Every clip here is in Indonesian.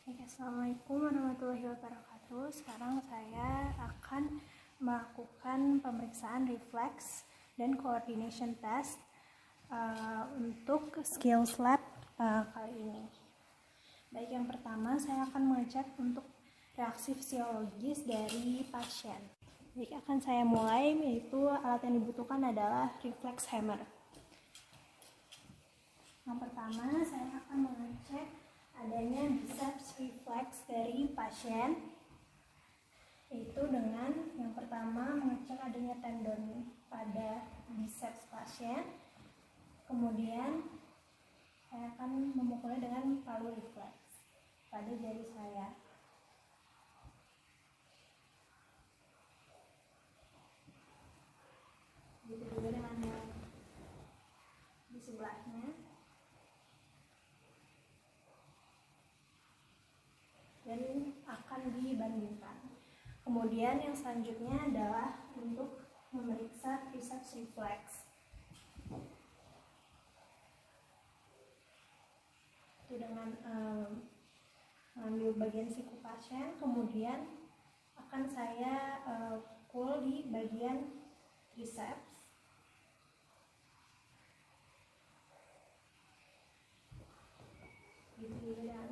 Assalamualaikum warahmatullahi wabarakatuh. Sekarang saya akan melakukan pemeriksaan refleks dan coordination test untuk skills lab kali ini. Baik, yang pertama saya akan mengecek untuk reaksi fisiologis dari pasien. Baik, akan saya mulai, yaitu alat yang dibutuhkan adalah reflex hammer. Yang pertama saya akan mengecek adanya biceps reflex dari pasien, yaitu dengan yang pertama mengecek adanya tendon pada biceps pasien. Kemudian saya akan memukulnya dengan palu refleks pada jari saya. Begitu juga dengan yang di sebelahnya. Dan akan dibandingkan. Kemudian yang selanjutnya adalah untuk memeriksa triceps reflex. Itu dengan mengambil bagian siku pasien, kemudian akan saya pukul di bagian triceps. Gitu juga dengan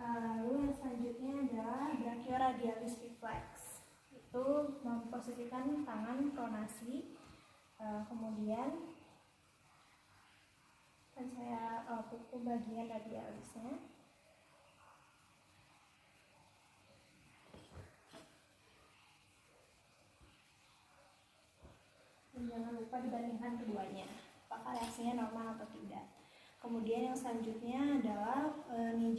lalu yang selanjutnya adalah brachioradialis reflex. Itu memposisikan tangan pronasi, kemudian akan saya pukul bagian radialisnya. Dan jangan lupa dibandingkan keduanya, apakah reaksinya normal atau tidak. Kemudian yang selanjutnya adalah knee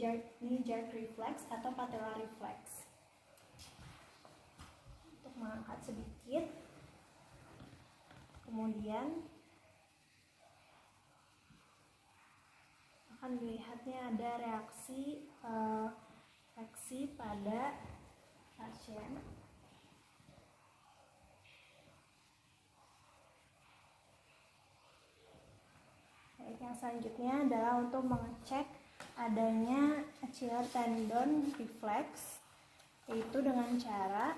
jerk reflex atau patella reflex. Untuk mengangkat sedikit, kemudian akan dilihatnya ada reaksi pada pasien. Yang selanjutnya adalah untuk mengecek adanya Achilles tendon reflex, yaitu dengan cara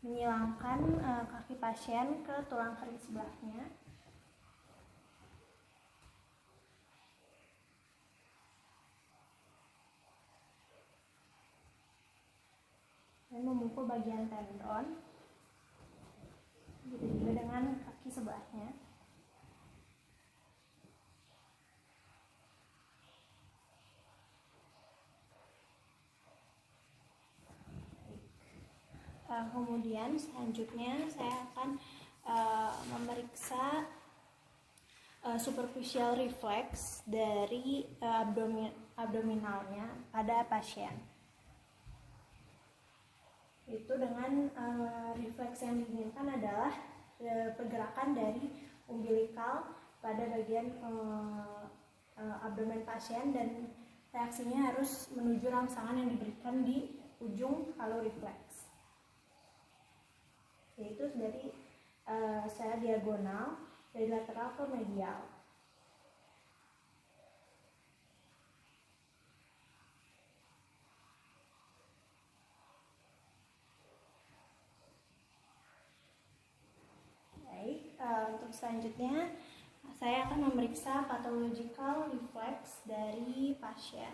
menyilangkan kaki pasien ke tulang kering sebelahnya. Dan memukul bagian tendon. Begitu juga dengan kaki sebelahnya. Kemudian selanjutnya saya akan memeriksa superficial reflex dari abdominalnya pada pasien. Itu dengan refleks yang diinginkan adalah pergerakan dari umbilikal pada bagian abdomen pasien, dan reaksinya harus menuju rangsangan yang diberikan di ujung palu refleks, yaitu dari secara diagonal dari lateral ke medial. Untuk selanjutnya saya akan memeriksa pathological reflex dari pasien.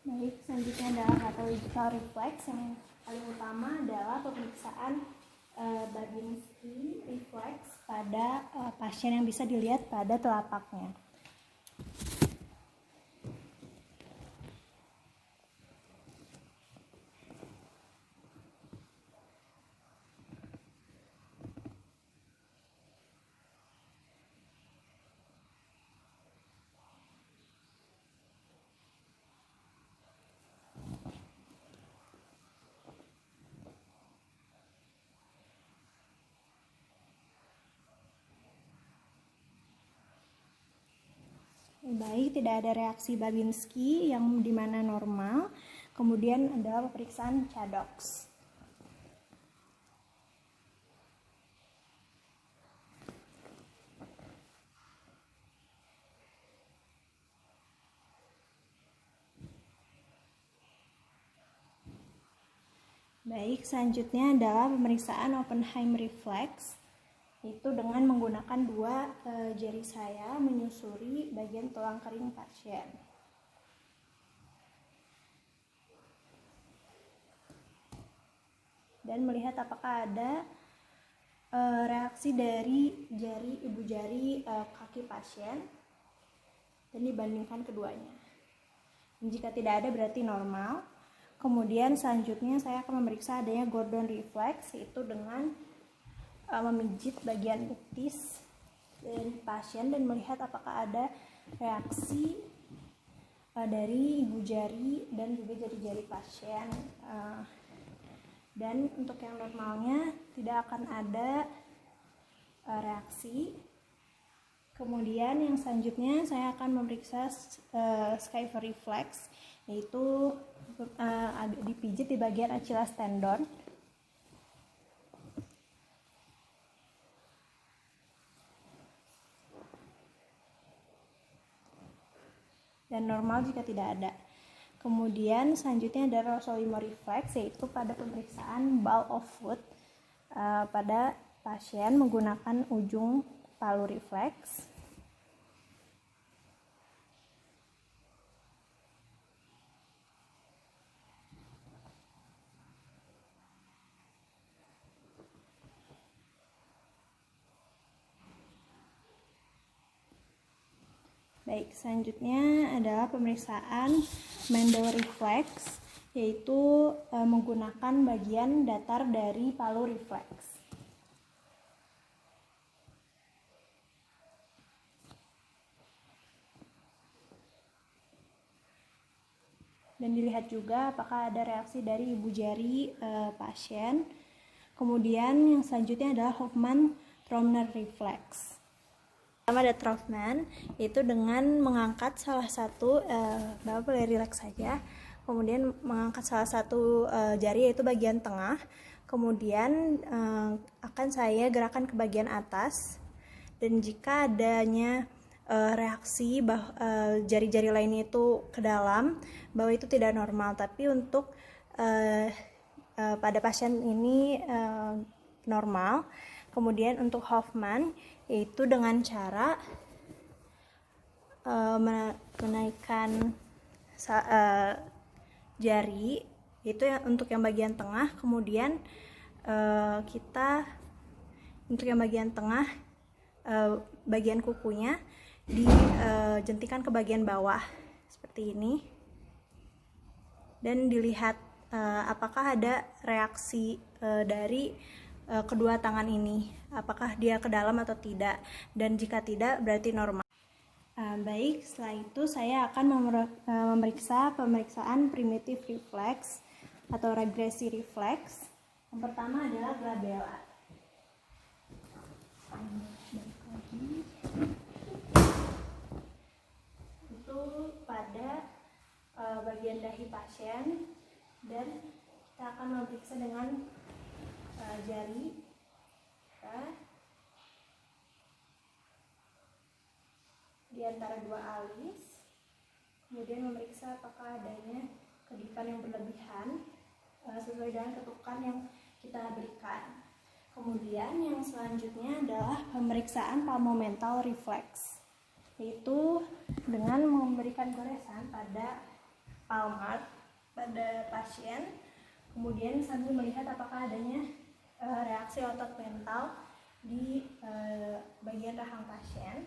Baik, selanjutnya adalah pathological reflex. Yang paling utama adalah pemeriksaan Babinski reflex pada pasien yang bisa dilihat pada telapaknya. Baik, tidak ada reaksi Babinski yang dimana normal. Kemudian adalah pemeriksaan Chaddox. Baik, selanjutnya adalah pemeriksaan Oppenheim reflex, itu dengan menggunakan dua jari saya menyusuri bagian tulang kering pasien. Dan melihat apakah ada reaksi dari ibu jari kaki pasien dan dibandingkan keduanya. Jika tidak ada berarti normal. Kemudian selanjutnya saya akan memeriksa adanya Gordon reflex, yaitu dengan memijit bagian betis dari pasien dan melihat apakah ada reaksi dari ibu jari dan juga jari-jari pasien. Dan untuk yang normalnya tidak akan ada reaksi. Kemudian yang selanjutnya saya akan memeriksa Skyver reflex, yaitu dipijit di bagian Achilles tendon. Dan normal jika tidak ada. Kemudian selanjutnya ada Rossolimo reflex, yaitu pada pemeriksaan ball of foot pada pasien menggunakan ujung palu reflex. Baik, selanjutnya adalah pemeriksaan Mendel reflex, yaitu menggunakan bagian datar dari palu reflex. Dan dilihat juga apakah ada reaksi dari ibu jari pasien. Kemudian yang selanjutnya adalah Hoffmann-Tromner reflex. Pertama ada Troffman, yaitu dengan mengangkat salah satu, Bapak boleh rileks saja, kemudian mengangkat salah satu jari yaitu bagian tengah, kemudian akan saya gerakan ke bagian atas, dan jika adanya reaksi jari-jari lainnya itu ke dalam, bahwa itu tidak normal, tapi untuk pada pasien ini normal. Kemudian untuk Hoffmann, yaitu dengan cara menaikkan jari, itu untuk yang bagian tengah, kemudian kita untuk yang bagian tengah, bagian kukunya dijentikan ke bagian bawah seperti ini, dan dilihat apakah ada reaksi dari kedua tangan ini, apakah dia ke dalam atau tidak, dan jika tidak berarti normal. Baik, setelah itu saya akan memeriksa pemeriksaan primitive reflex atau regresi reflex. Yang pertama adalah glabella. Itu pada bagian dahi pasien, dan kita akan memeriksa dengan jari di antara dua alis, kemudian memeriksa apakah adanya kedipan yang berlebihan sesuai dengan ketukan yang kita berikan. Kemudian yang selanjutnya adalah pemeriksaan palmomental reflex, yaitu dengan memberikan goresan pada palmar pada pasien, kemudian sambil melihat apakah adanya reaksi otot mental di bagian rahang pasien.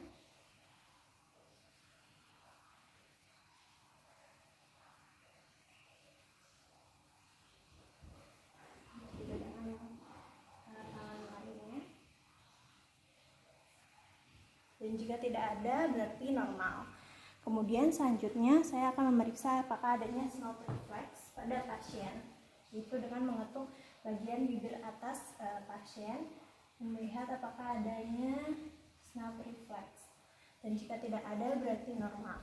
Dan jika tidak ada berarti normal. Kemudian selanjutnya saya akan memeriksa apakah adanya snout reflex pada pasien, itu dengan mengetuk bagian bibir atas pasien, melihat apakah adanya snout reflex. dan jika tidak ada berarti normal.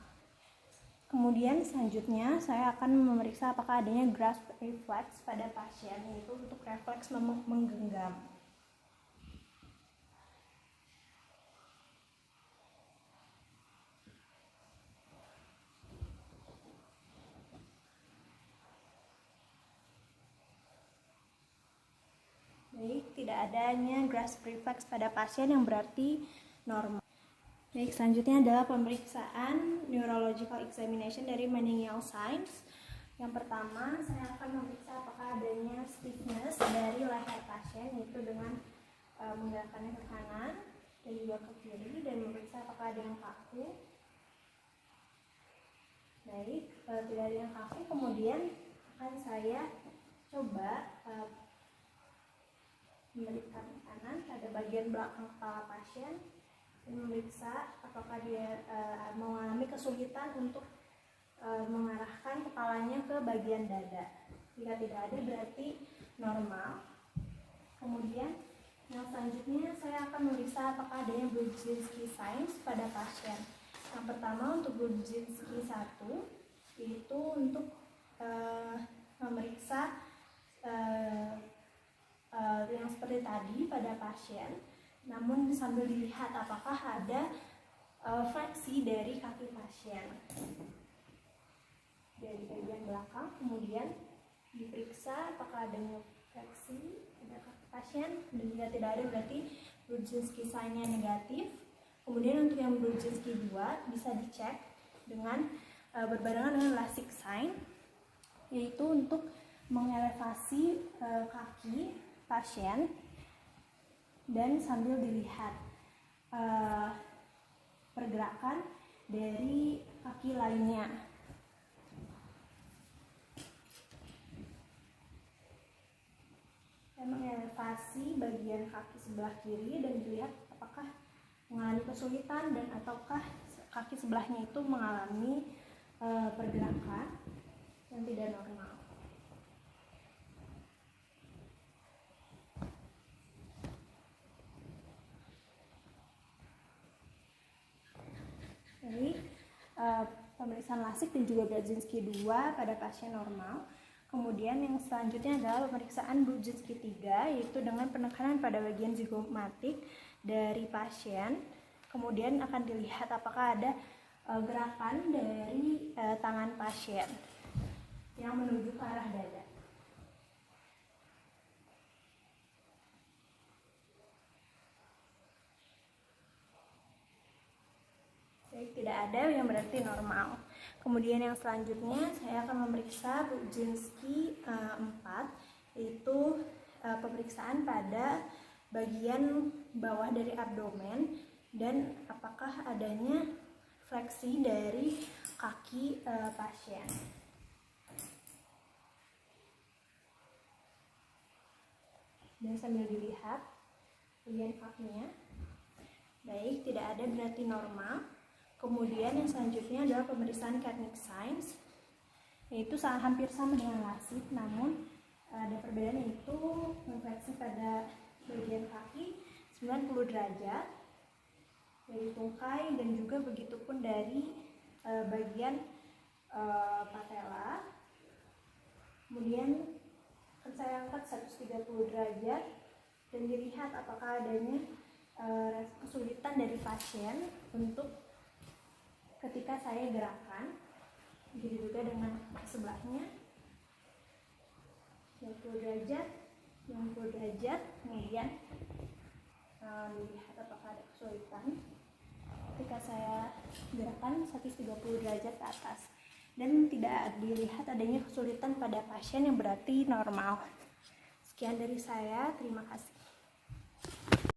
Kemudian selanjutnya saya akan memeriksa apakah adanya grasp reflex pada pasien, yaitu untuk refleks menggenggam. Baik, tidak adanya grasp reflex pada pasien yang berarti normal. Baik, selanjutnya adalah pemeriksaan neurological examination dari Menial Signs. Yang pertama, saya akan memeriksa apakah adanya stiffness dari leher pasien, yaitu dengan menggerakkannya ke kanan dan juga ke kiri, dan memeriksa apakah ada yang kaku. Baik, tidak ada yang kaku, kemudian akan saya coba memberikan kanan pada bagian belakang kepala pasien dan memeriksa apakah dia mengalami kesulitan untuk mengarahkan kepalanya ke bagian dada. Jika tidak ada berarti normal. Kemudian yang selanjutnya saya akan memeriksa apakah adanya Brudzinski signs pada pasien. Yang pertama untuk Brudzinski 1 itu untuk memeriksa yang seperti tadi pada pasien, namun sambil dilihat apakah ada fleksi dari kaki pasien dari bagian belakang, kemudian diperiksa apakah adanya fleksi pada kaki pasien, dan jika tidak ada berarti Brudzinski sign-nya negatif. Kemudian untuk yang Brudzinski 2 bisa dicek dengan berbarengan dengan Lasik sign, yaitu untuk mengelevasi kaki pasien dan sambil dilihat pergerakan dari kaki lainnya. Saya mengelevasi bagian kaki sebelah kiri dan dilihat apakah mengalami kesulitan dan ataukah kaki sebelahnya itu mengalami pergerakan yang tidak normal. Jadi pemeriksaan Lasik dan juga Brudzinski 2 pada pasien normal. Kemudian yang selanjutnya adalah pemeriksaan Brudzinski 3, yaitu dengan penekanan pada bagian zigomatik dari pasien. Kemudian akan dilihat apakah ada gerakan dari tangan pasien yang menuju ke arah dada. Tidak ada yang berarti normal. Kemudian yang selanjutnya saya akan memeriksa Brudzinski 4, yaitu pemeriksaan pada bagian bawah dari abdomen dan apakah adanya fleksi dari kaki pasien. Dan sambil dilihat bagian kakinya, baik, tidak ada berarti normal. Kemudian yang selanjutnya adalah pemeriksaan Kernig signs, yaitu hampir sama dengan Lasik, namun ada perbedaan, yaitu mengfleksi pada bagian kaki 90 derajat dari tungkai dan juga begitupun dari bagian patella. Kemudian akan saya angkat 130 derajat dan dilihat apakah adanya kesulitan dari pasien untuk ketika saya gerakan. Begitu juga dengan sebelahnya, 90 derajat, 90 derajat, kemudian dilihat apakah ada kesulitan ketika saya gerakan 130 derajat ke atas, dan tidak dilihat adanya kesulitan pada pasien yang berarti normal. Sekian dari saya, terima kasih.